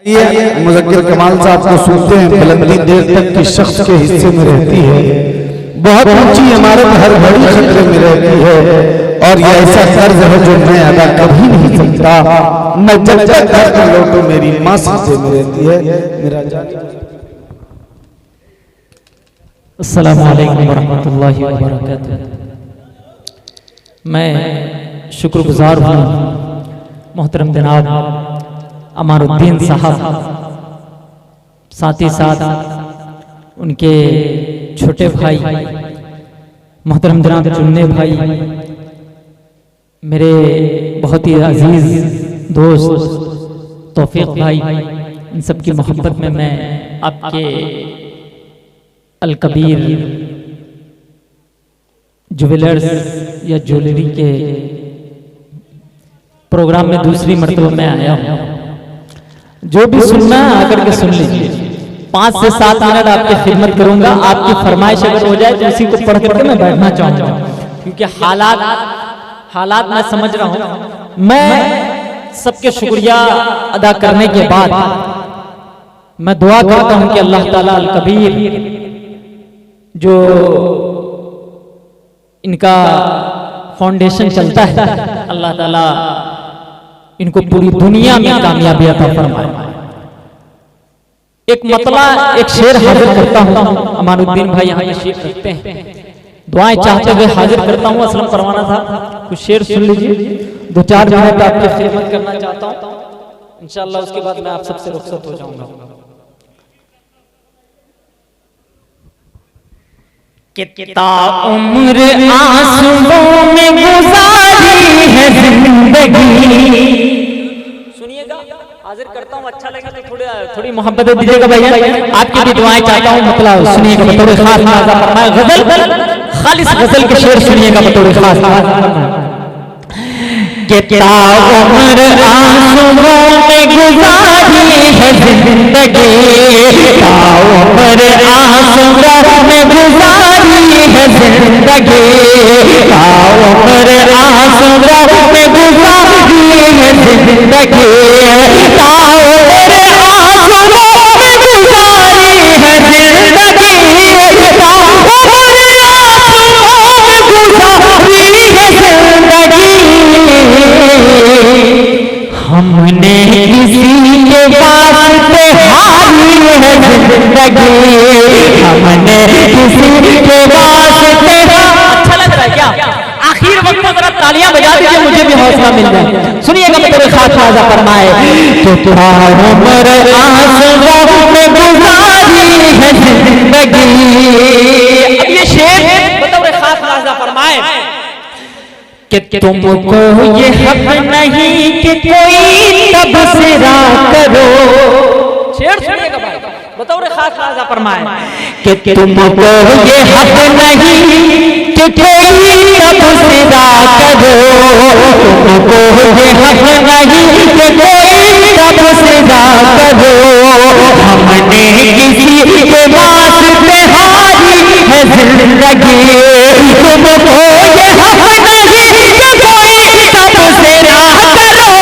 ये मुज़क्किर कमाल साहब को सुनते हैं, बुलंदी देर तक की शख्स के हिस्से में रहती है, बहुत ऊंची इमारत हर घड़ी खतरे में रहती है, और ये ऐसा कर्ज है जो मैं अदा कभी नहीं सकता, मैं जब तक घर में लौटूं मेरी माँ हिस्से में रहती है। मेरा अस्सलामु अलैकुम वरहमतुल्लाहि वबरकातुहू। मैं शुक्रगुजार हूँ मोहतरम जनाब अमानुद्दीन साहब, साथ ही साथ उनके छोटे भाई मोहतरम जनाब चुन्ने भाई, मेरे बहुत ही अजीज दोस्त तौफीक भाई, इन सब की मोहब्बत में मैं आपके अल कबीर जुवेलर्स या ज्वेलरी के प्रोग्राम में दूसरी मरतबा में आया हूँ। जो भी सुनना है आकर के सुन लीजिए। 5 से 7 मिनट आपकी खिदमत करूंगा। आपकी फरमाइश अगर हो जाए तो इसी को पढ़ करके मैं बैठना चाहूंगा, क्योंकि हालात मैं समझ रहा हूं। मैं सबके शुक्रिया अदा करने के बाद मैं दुआ करता हूं कि अल्लाह ताला अल कबीर जो इनका फाउंडेशन चलता है, अल्लाह ताला इनको पूरी दुनिया में कामयाबी अता फरमाए। एक मतला एक शेर हाजिर करता हूं, अमानुद्दीन भाई यहाँ तशरीफ रखते हैं, दुआएं चाहते हुए हाजिर करता हूं। असलम परवाना था, कुछ शेर सुन लीजिए। 2-4 मिनट आपकी खिदमत करना चाहता हूं, इंशाअल्लाह उसके बाद मैं आप सबसे रुखसत हो जाऊंगा। कितना उम्र आंसुओं में गुजारी है जिंदगी। सुनिएगा, हाजिर करता हूँ, अच्छा लगे तो थोड़ी मोहब्बत दीजिएगा भैया। आपकी भी दुआएं चाहता हूँ, मतलब सुनिएगा बतौर खास नाज़ा फरमाए। गजल खालिस गजल के शेर सुनिएगा बतौर खास नाज़ा फरमाए। कितना उम्र आंसुओं में गुजारी है जिंदगी, कितना उम्र आंसुओं में गुजारी है जिंदगी, कितना उम्र आंसुओं में गुजारी है जिंदगी, कितना उम्र आंसुओं में गुजारी है जिंदगी, कितना उम्र आंसुओं में गुजारी है जिंदगी। हमने किसी के वास्ते हारी है जिंदगी, हमने किसी के वास्ते। अच्छा लग रहा है क्या? आखिर वक्त में जरा तालियां बजा दीजिए, मुझे भी हौसला मिल जाए। सुनिएगा मेरे खास नाज़ा फरमाए। तो क्या उम्र आंसुओं में गुजारी है जिंदगी। अब ये शेर बतौर खास नाज़ा फरमाए कि तुमको ये हक नहीं कि कोई तबसरा करो। शेर सुनिएगा भाई, बतौर खास नाज़ा फरमाए कि तुमको ये हक नहीं कि कोई तबसरा करो, तुमको ये हक नहीं कि कोई तबसरा करो। हमने किसी के वास्ते हारी है जिंदगी, तुमको ये हक नहीं कि कोई तबसरा करो,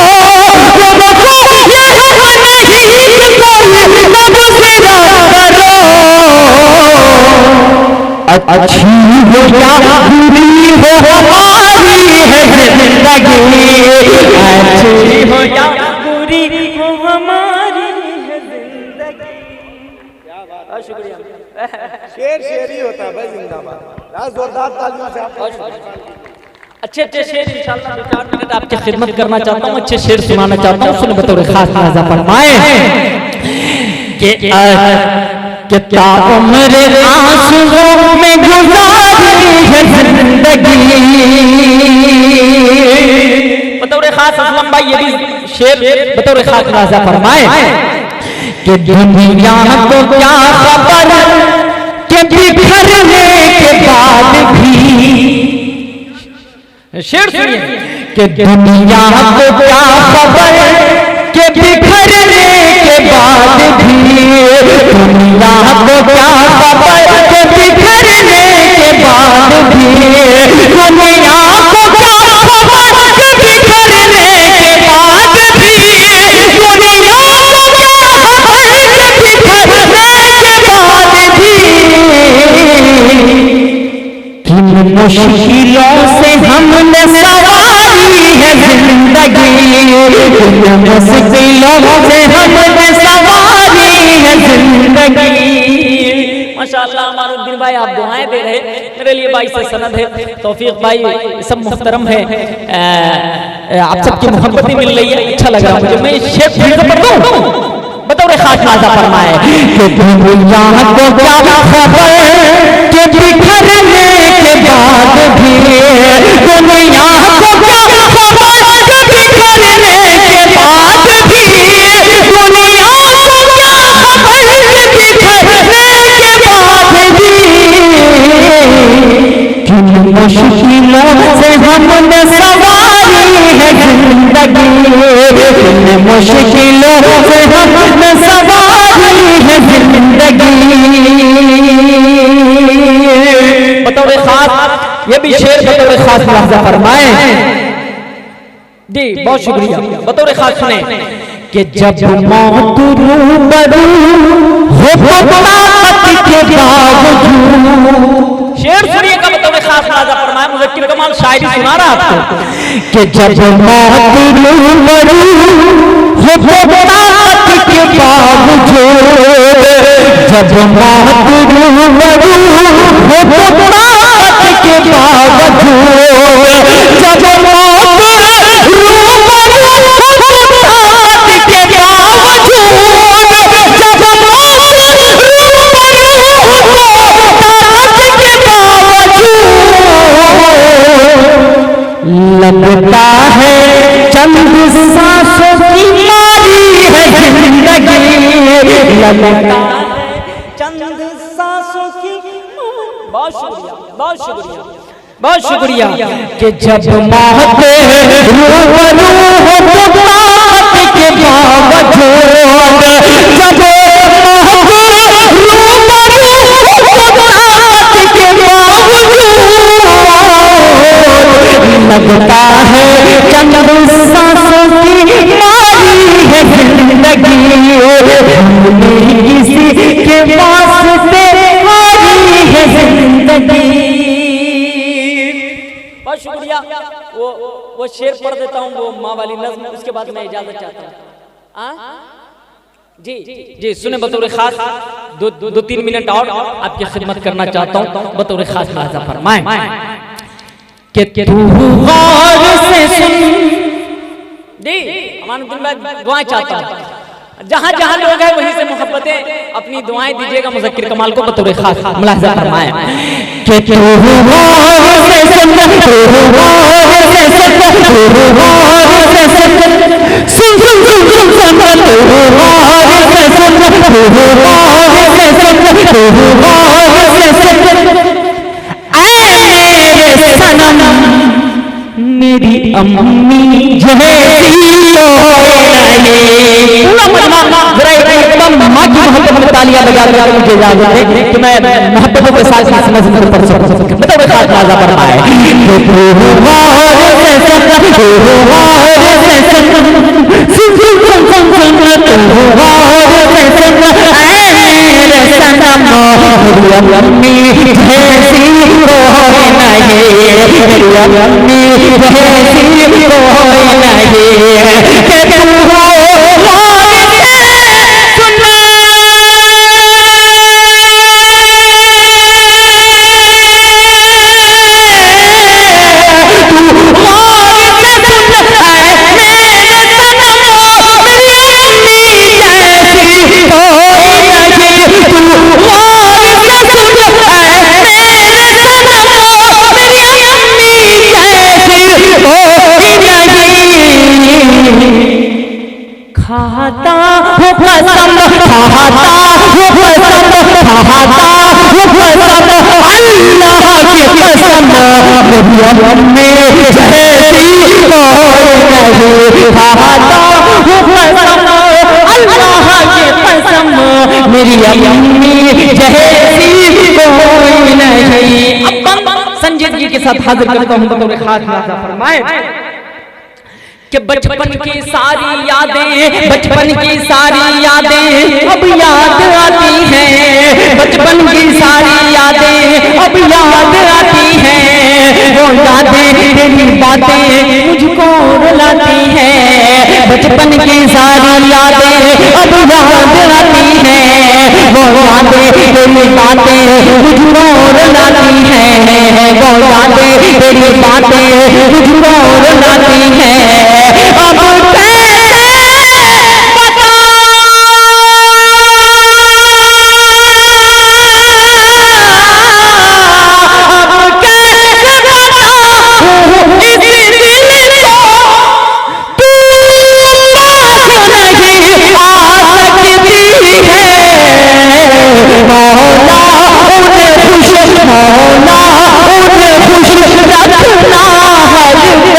तुमको ये हक नहीं कि कोई तबसरा करो। अच्छी हो या बुरी हो हमारी है जिंदगी, अच्छी हो या बुरी हो हमारी है जिंदगी। शुक्रिया। शेर ही होता है भाई, जिंदाबाद। जोरदार तालियों से आप अच्छे शेर इंशाअल्लाह 2-4 मिनट आपकी खिदमत करना चाहता हूँ, अच्छे शेर सुनाना चाहता हूँ। सुन बतौर खास नाज़ा फरमाए कि कितना उम्र आंसुओं में गुजारी है जिंदगी। बतौर खास असलम भाई ये भी शेर बतौर खास नाज़ा फरमाए कि दुनिया को क्या खबर कि बिखरने के बाद भी। शेर सुनिए कि दुनिया को क्या खबर कि बिखरने के बाद भी, दुनिया को क्या खबर कि बिखरने के बाद भी, दुनिया को क्या खबर कि बिखरने के बाद भी, दुनिया को क्या मुश्किलों से हमने सवारी है जिंदगी, इन मुश्किलों से हमने सवारी है जिंदगी। माशाअल्लाह अमानुद्दीन भाई आप दुआएं दे रहे, मेरे लिए भाई से सनद है, तौफीक भाई सब मुहतरम है, आप सबकी मोहब्बत मिल रही है, अच्छा लग रहा मुझे। मैं शेर फिर से पढ़ दूं, बतौर खास नाज़ा फरमाए कि दुनिया को क्या खबर कि बिखरने के बाद भी, दुनिया को क्या खबर कि बिखरने के बाद भी, दुनिया को क्या खबर कि बिखरने के बाद भी, किन मुश्किलों से हमने सवारी है जिंदगी, किन मुश्किलों से हमने सवारी है जिंदगी। बतौर खास ये भी शेर बतौर खास लफ्ज़ फरमाए जी, बहुत शुक्रिया। बतौर खास सुने कि जब मौत रूबरू हो ताकत के बावजूद, शेर सुनिएगा बतौर खास नाज़ा फरमाए, मुज़क्किर कमाल शायरी सुना रहा आपको कि जब मौत रूबरू हो ताकत के बावजूद, जब मौत रूबरू हो ताकत के बावजूद, जब मौत रूबरू हो ताकत के बावजूद, जब मौत रूबरू हो ताकत के बावजूद, लगता है चंद सांसों की मारी है जिंदगी, लगता है चंद सांसों की। बहुत शुक्रिया, बहुत शुक्रिया, बहुत शुक्रिया कि जब मौत रूबरू हो ताकत के बावजूद, जब मौत रूबरू हो ताकत के बावजूद, लगता है चंद सांसों की मारी है जिंदगी, हमने किसी के वास्ते हारी है जिंदगी। बहुत शुक्रिया। वो शेर पढ़ देता हूँ, वो माँ वाली नज़्म, उसके बाद मैं इजाजत चाहता हूँ। जी जी सुने, बतौर खास दो तीन मिनट और आपकी खिदमत करना चाहता हूँ, बतौर खास नाज़ा फरमाए कि तू गौर से सुन जी। अमानुद्दीन भाई दुआएं चाहता हूँ, जहाँ जहाँ लोग हैं वहीं से मोहब्बतें अपनी दुआएं दीजिएगा मुज़क्किर कमाल को, बतौर खास मुलाहिज़ा फरमाए कि तू गौर से सुन, तू गौर से सुन, तू गौर से सुन, सुन सुन सुन सुन सुन, तू गौर से सुन, तू गौर से सुन, तू गौर से सुन, ऐ मेरे सनम मेरी अम्मी जैसी एकदम माँ की मोहब्बत में तालियां लगा लगा मुझे इजाजत है कि मैं मोहब्बतों के साथ साथ नज़्म पढ़ सकूं। मतलब एक साथ नाज़ा फरमाए खाता हो कसम, खाता हो कसम, खाता हो कसम, अल्लाह की कसम मेरी अम्मी जैसी कोई नहीं। खाता हो कसम अल्लाह की कसम मेरी अम्मी जैसी कोई नहीं। अब संजीदगी के साथ हाजिर करता हूँ बतौर खास नाज़ा फरमाए कि बचपन की सारी यादें, बचपन की सारी यादें अब याद आती हैं, बचपन की सारी यादें अब याद आती हैं। तेरी बातें मुझको रुलाती है, बचपन की सारी यादें अब याद आती है, वो यादें तेरी बातें मुझको रुलाती है, वो यादें तेरी बातें मुझको रुलाती है।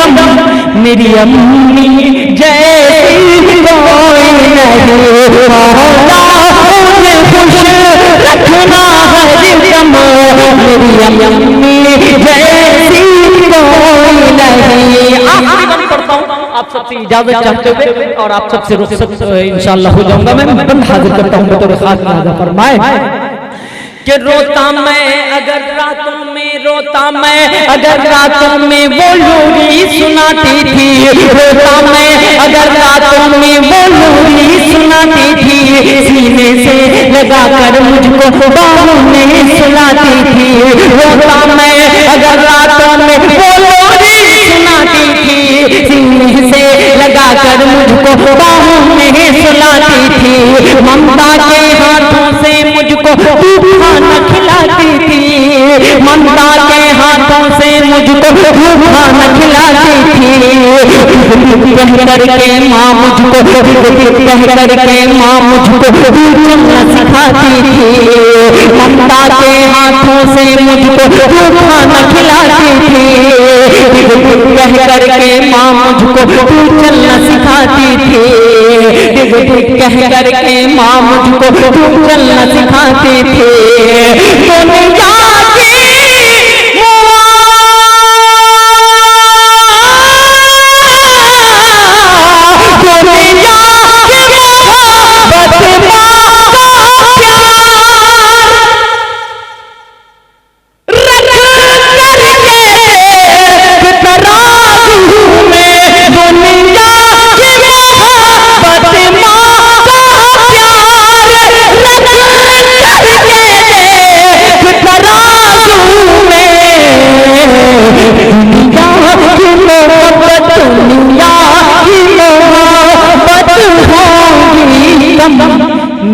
अब मेरी अम्मी जैसी कोई नहीं, मौला उन्हें खुश रखना हरदम, मेरी अम्मी जैसी कोई नहीं। आखिरी बंद करता हूँ आप सबसे इजाजत चाहते हुए, और आप सबसे रुखसत इंशाअल्लाह हो जाऊंगा। मैं बंद हाजिर करता हूँ बतौर खास नाज़ा फरमाए कि रोता मैं अगर रातों में, रोता मैं अगर रातों में वो लोरी सुनाती थी, रोता मैं अगर रातों में वो लोरी सुनाती थी, सीने से लगाकर मुझको बाहों में सुलाती थी, रोता मैं अगर रातों में वो लोरी सुनाती थी, सीने से लगाकर मुझको बाहों में सुलाती थी, ममता के हाथों से मुझको खाना खिलाती थी, ममता के हाथों से मुझको खाना खिलाती थी, कह करके माँ मुझको, कह करके माँ मुझको चलना सिखाती थी, ममता के हाथों से मुझको खाना खिलाती थी, कह करके माँ मुझको चलना सिखाती थी, कह करके माँ मुझको चलना सिखाती थी। दुनिया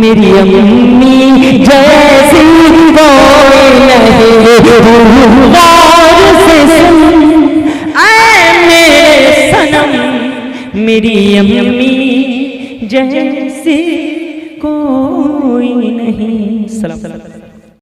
मेरी अम्मी जैसी कोई नहीं, गौर से सुन ऐ मेरे सनम, मेरी अम्मी जैसी कोई नहीं। सलाम।